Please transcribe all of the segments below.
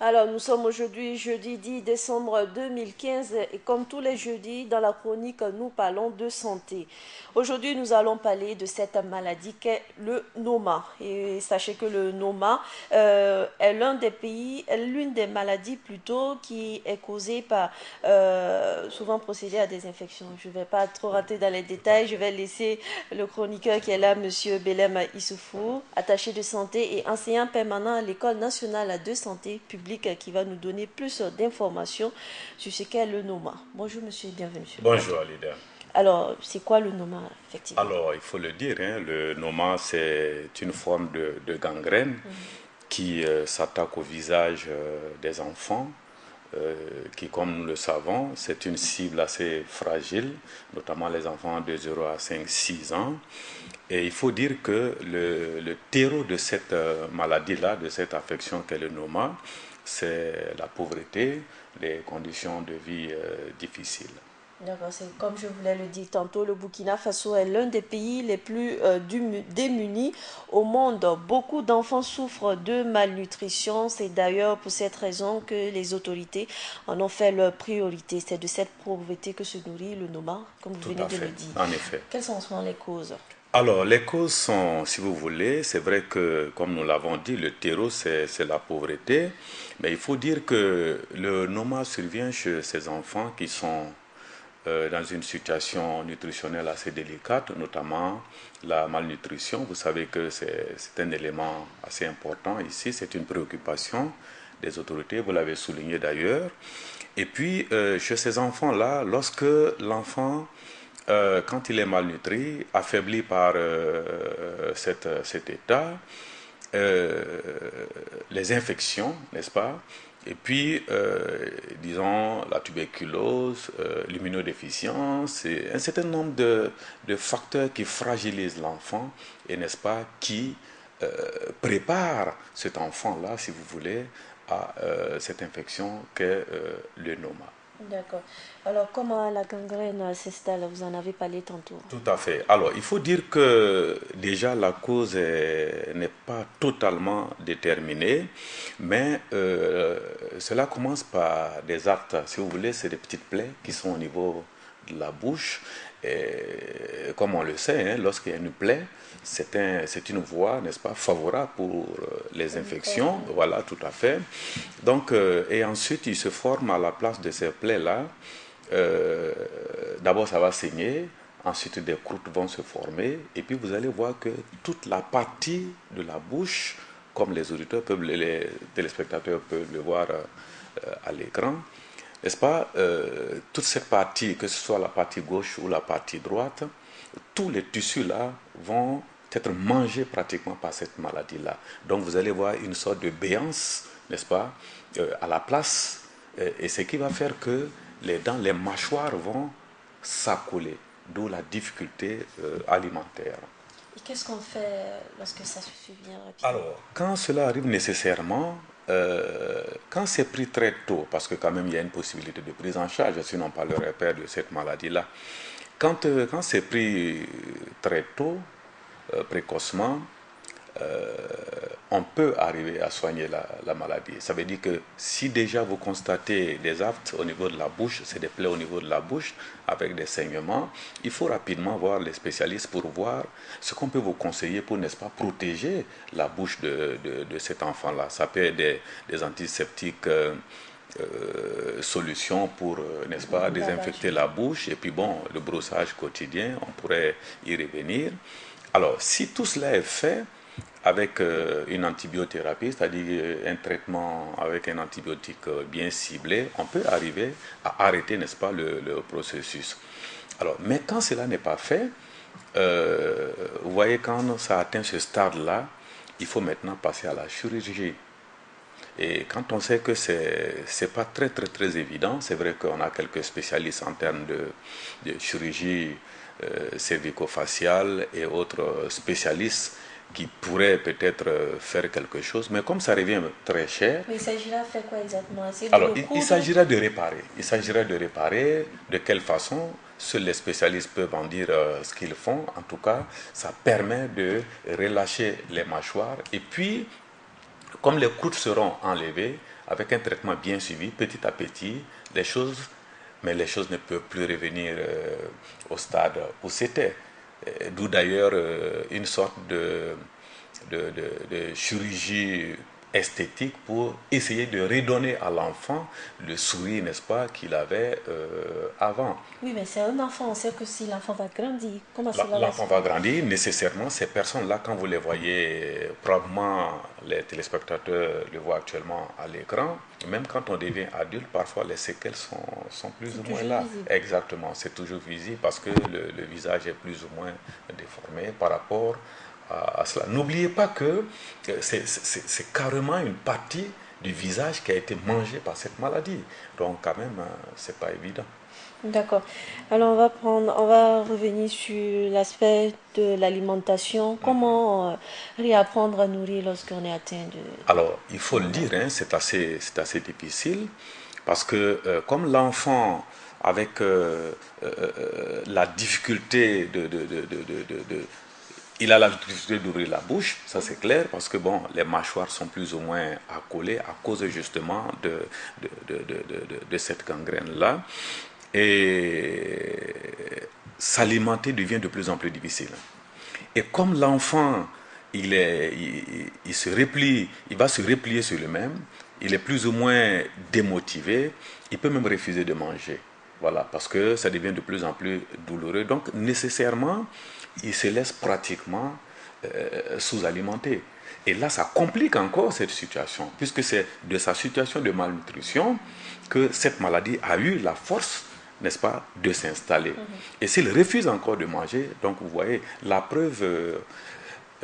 Alors, nous sommes aujourd'hui jeudi 10 décembre 2015 et comme tous les jeudis, dans la chronique, nous parlons de santé. Aujourd'hui, nous allons parler de cette maladie qu'est le Noma. Et sachez que le Noma est l'une des maladies plutôt qui est causée par souvent procéder à des infections. Je ne vais pas trop rentrer dans les détails, je vais laisser le chroniqueur qui est là, Monsieur Belem Issoufou, attaché de santé et enseignant permanent à l'École nationale de santé publique, qui va nous donner plus d'informations sur ce qu'est le Noma. Bonjour monsieur et bienvenue sur le Bonjour plateau. Alida. Alors, c'est quoi le Noma effectivement? Alors, il faut le dire, hein, le noma, c'est une forme de gangrène qui s'attaque au visage des enfants, qui, comme nous le savons, c'est une cible assez fragile, notamment les enfants de 0 à 5, 6 ans. Et il faut dire que le terreau de cette maladie-là, de cette affection qu'est le noma, c'est la pauvreté, les conditions de vie difficiles. D'accord, c'est comme je voulais le dire tantôt, le Burkina Faso est l'un des pays les plus démunis au monde. Beaucoup d'enfants souffrent de malnutrition. C'est d'ailleurs pour cette raison que les autorités en ont fait leur priorité. C'est de cette pauvreté que se nourrit le Noma, comme vous Tout venez à de le fait, dire. en effet. Quelles sont en ce moment les causes? Alors, les causes sont, si vous voulez, c'est vrai que, comme nous l'avons dit, le terreau, c'est la pauvreté, mais il faut dire que le noma survient chez ces enfants qui sont dans une situation nutritionnelle assez délicate, notamment la malnutrition. Vous savez que c'est un élément assez important ici, c'est une préoccupation des autorités, vous l'avez souligné d'ailleurs. Et puis, chez ces enfants-là, lorsque l'enfant quand il est malnutri, affaibli par cet état, euh, les infections, n'est-ce pas? Et puis, disons, la tuberculose, l'immunodéficience, et un certain nombre de facteurs qui fragilisent l'enfant et, n'est-ce pas, qui préparent cet enfant-là, si vous voulez, à cette infection qu'est le noma. D'accord. Alors, comment la gangrène s'installe? Vous en avez parlé tantôt. Tout à fait. Alors, il faut dire que déjà la cause n'est pas totalement déterminée, mais cela commence par des actes, si vous voulez, c'est des petites plaies qui sont au niveau de la bouche. Et comme on le sait, hein, lorsqu'il y a une plaie, c'est une voie, n'est-ce pas, favorable pour les infections. Voilà, tout à fait. Donc, et ensuite, il se forme à la place de ces plaies-là. euh, D'abord, ça va saigner. Ensuite, des croûtes vont se former. Et puis, vous allez voir que toute la partie de la bouche, comme les auditeurs peuvent, les téléspectateurs peuvent le voir à l'écran, n'est-ce pas, toute cette partie, que ce soit la partie gauche ou la partie droite, tous les tissus là vont être mangés pratiquement par cette maladie-là. Donc vous allez voir une sorte de béance, n'est-ce pas, à la place, et ce qui va faire que les dents, les mâchoires vont s'accoler, d'où la difficulté alimentaire. Et qu'est-ce qu'on fait lorsque ça se survient rapidement? Alors, quand cela arrive nécessairement, quand c'est pris très tôt, parce que quand même il y a une possibilité de prise en charge, sinon on ne parlerait pas de cette maladie-là. Quand c'est pris très tôt, précocement, euh, on peut arriver à soigner la maladie. Ça veut dire que si déjà vous constatez des actes au niveau de la bouche, c'est des plaies au niveau de la bouche avec des saignements, il faut rapidement voir les spécialistes pour voir ce qu'on peut vous conseiller pour, n'est-ce pas, protéger la bouche de cet enfant-là. Ça peut être des antiseptiques. Solutions pour, n'est-ce pas, désinfecter la bouche et puis bon, le brossage quotidien, on pourrait y revenir. Alors, si tout cela est fait avec une antibiothérapie, c'est-à-dire un traitement avec un antibiotique bien ciblé, on peut arriver à arrêter, n'est-ce pas, le processus. Alors, mais quand cela n'est pas fait, vous voyez, quand ça atteint ce stade-là, il faut maintenant passer à la chirurgie. Et quand on sait que c'est pas très évident, c'est vrai qu'on a quelques spécialistes en termes de chirurgie cervico-faciale et autres spécialistes qui pourraient peut-être faire quelque chose, mais comme ça revient très cher, Mais il s'agira de faire quoi exactement? C'est de alors il recoudre? s'agira de réparer. Il s'agira de réparer. De quelle façon? Seuls les spécialistes peuvent en dire ce qu'ils font. En tout cas, ça permet de relâcher les mâchoires et puis comme les croûtes seront enlevées, avec un traitement bien suivi, petit à petit, les choses, mais les choses ne peuvent plus revenir au stade où c'était. D'où d'ailleurs une sorte de chirurgie esthétique pour essayer de redonner à l'enfant le sourire, n'est-ce pas, qu'il avait avant. Oui, mais c'est un enfant. On sait que si l'enfant va grandir, comment cela va se L'enfant va faire? grandir, nécessairement, ces personnes-là, quand vous les voyez, probablement les téléspectateurs le voient actuellement à l'écran, même quand on devient adulte, parfois les séquelles sont plus ou C'est moins toujours là. visible. Exactement, c'est toujours visible parce que le visage est plus ou moins déformé par rapport à cela. N'oubliez pas que c'est carrément une partie du visage qui a été mangée par cette maladie. Donc quand même, c'est pas évident. D'accord. Alors on va revenir sur l'aspect de l'alimentation. Comment réapprendre à nourrir lorsqu'on est atteint de Alors, il faut le dire, maladie? hein, c'est assez difficile parce que comme l'enfant, avec la difficulté il a la difficulté d'ouvrir la bouche, ça c'est clair, parce que bon, les mâchoires sont plus ou moins accolées à cause justement de cette gangrène-là. Et s'alimenter devient de plus en plus difficile. Et comme l'enfant, il se replie, il va se replier sur lui-même, il est plus ou moins démotivé, il peut même refuser de manger. Voilà, parce que ça devient de plus en plus douloureux. Donc, nécessairement, il se laisse pratiquement sous-alimenter. Et là, ça complique encore cette situation, puisque c'est de sa situation de malnutrition que cette maladie a eu la force, n'est-ce pas, de s'installer. Et s'il refuse encore de manger, donc vous voyez, la preuve,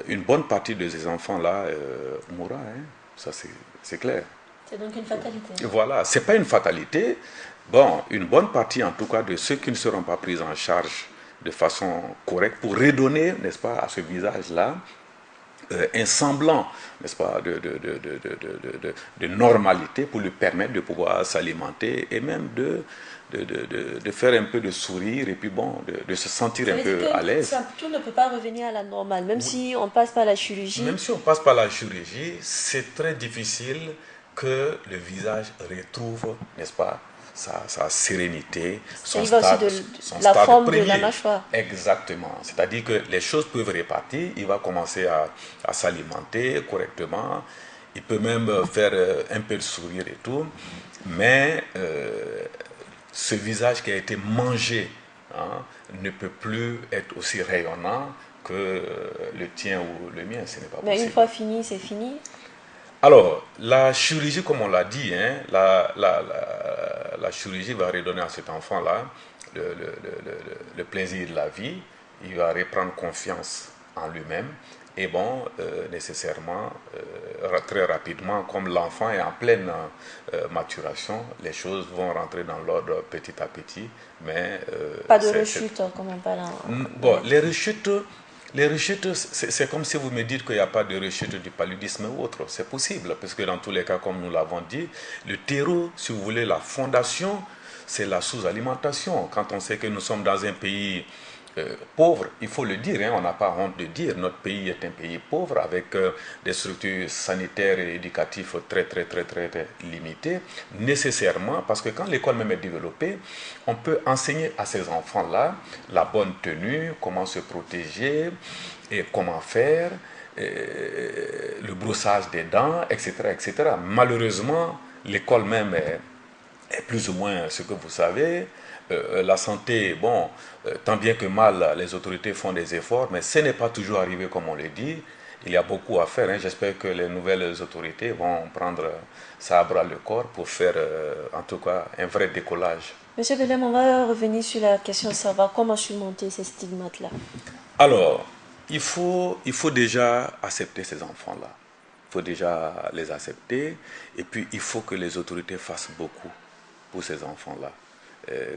une bonne partie de ces enfants-là mourra, hein. Ça c'est clair. C'est donc une fatalité. Et voilà, c'est pas une fatalité. Bon, une bonne partie en tout cas de ceux qui ne seront pas pris en charge de façon correcte pour redonner, n'est-ce pas, à ce visage-là un semblant, n'est-ce pas, de normalité pour lui permettre de pouvoir s'alimenter et même de faire un peu de sourire et puis bon, de se sentir Ça un veut dire peu à que l'aise. tout ne peut pas revenir à la normale, même si on passe par la chirurgie. Même si on passe par la chirurgie, c'est très difficile que le visage retrouve, n'est-ce pas, sa sérénité, Il va aussi de son la stade forme de la premier. mâchoire. Exactement. C'est-à-dire que les choses peuvent répartir, il va commencer à s'alimenter correctement, il peut même faire un peu de sourire et tout, mais ce visage qui a été mangé, hein, ne peut plus être aussi rayonnant que le tien ou le mien, ce n'est pas Mais une possible. fois fini, c'est fini. Alors, la chirurgie, comme on l'a dit, hein, la chirurgie va redonner à cet enfant-là le plaisir de la vie, il va reprendre confiance en lui-même, et bon, nécessairement, très rapidement, comme l'enfant est en pleine maturation, les choses vont rentrer dans l'ordre petit à petit, mais Pas de rechute, comme on parle bon, les rechutes, c'est comme si vous me dites qu'il n'y a pas de rechute du paludisme ou autre. C'est possible, parce que dans tous les cas, comme nous l'avons dit, le terreau, si vous voulez, la fondation, c'est la sous-alimentation. Quand on sait que nous sommes dans un pays pauvre, il faut le dire, hein, on n'a pas honte de dire, notre pays est un pays pauvre avec des structures sanitaires et éducatives très limitées, nécessairement, parce que quand l'école même est développée, on peut enseigner à ces enfants-là la bonne tenue, comment se protéger et comment faire, le brossage des dents, etc., etc. Malheureusement, l'école même est plus ou moins ce que vous savez. La santé, bon, tant bien que mal, les autorités font des efforts, mais ce n'est pas toujours arrivé comme on le dit. Il y a beaucoup à faire, hein. J'espère que les nouvelles autorités vont prendre ça à bras le corps pour faire, en tout cas, un vrai décollage. Monsieur Belem, on va revenir sur la question de savoir comment surmonter ces stigmates-là. Alors, il faut déjà accepter ces enfants-là. Il faut déjà les accepter. Et puis, il faut que les autorités fassent beaucoup pour ces enfants-là.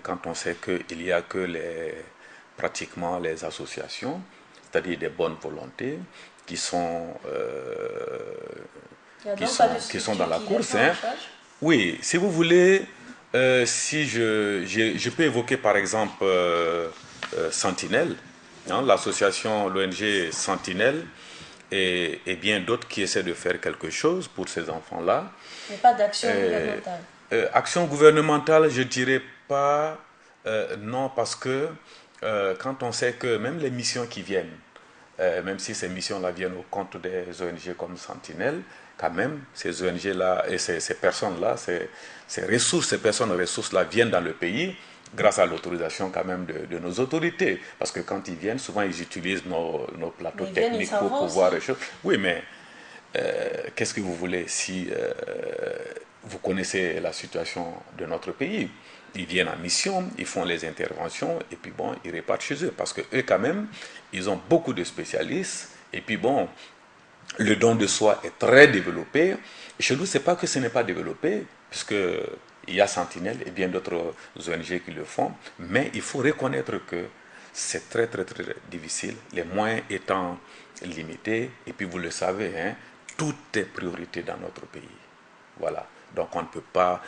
Quand on sait qu'il n'y a que pratiquement les associations, c'est-à-dire des bonnes volontés, qui sont, qui sont dans la course. Hein. Oui, si vous voulez, si je peux évoquer par exemple Sentinelle, hein, l'association, l'ONG Sentinelle, et bien d'autres qui essaient de faire quelque chose pour ces enfants-là. Mais pas d'action gouvernementale. Action gouvernementale, je dirais pas non, parce que quand on sait que même les missions qui viennent, même si ces missions-là viennent au compte des ONG comme Sentinelle, quand même, ces ONG-là et ces personnes-là, ces ressources, ces personnes ressources-là viennent dans le pays grâce à l'autorisation quand même de nos autorités. Parce que quand ils viennent, souvent ils utilisent nos plateaux techniques pour pouvoir... Oui, mais qu'est-ce que vous voulez si vous connaissez la situation de notre pays? Ils viennent en mission, ils font les interventions et puis bon, ils repartent chez eux parce que eux quand même, ils ont beaucoup de spécialistes et puis bon, le don de soi est très développé. Et chez nous, c'est pas que ce n'est pas développé puisque il y a Sentinelle et bien d'autres ONG qui le font, mais il faut reconnaître que c'est très très très difficile, les moyens étant limités et puis vous le savez, hein, tout est priorité dans notre pays. Voilà. Donc on ne peut pas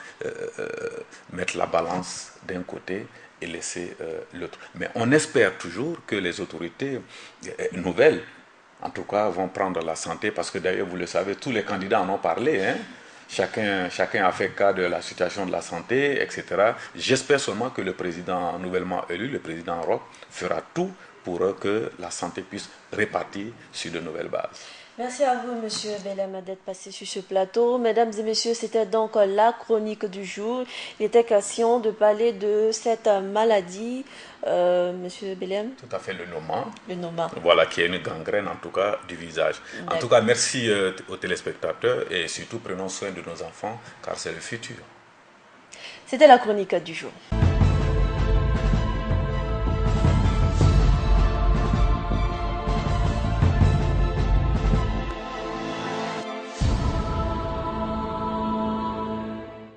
mettre la balance d'un côté et laisser l'autre. Mais on espère toujours que les autorités nouvelles, en tout cas, vont prendre la santé, parce que d'ailleurs, vous le savez, tous les candidats en ont parlé. Hein. Chacun a fait cas de la situation de la santé, etc. J'espère seulement que le président nouvellement élu, le président Roch, fera tout pour que la santé puisse repartir sur de nouvelles bases. Merci à vous, Monsieur Belem, d'être passé sur ce plateau. Mesdames et messieurs, c'était donc la chronique du jour. Il était question de parler de cette maladie, Monsieur Belem. Tout à fait, le noma. Le noma. Voilà, qui est une gangrène, en tout cas, du visage. En tout cas, merci aux téléspectateurs et surtout, prenons soin de nos enfants, car c'est le futur. C'était la chronique du jour.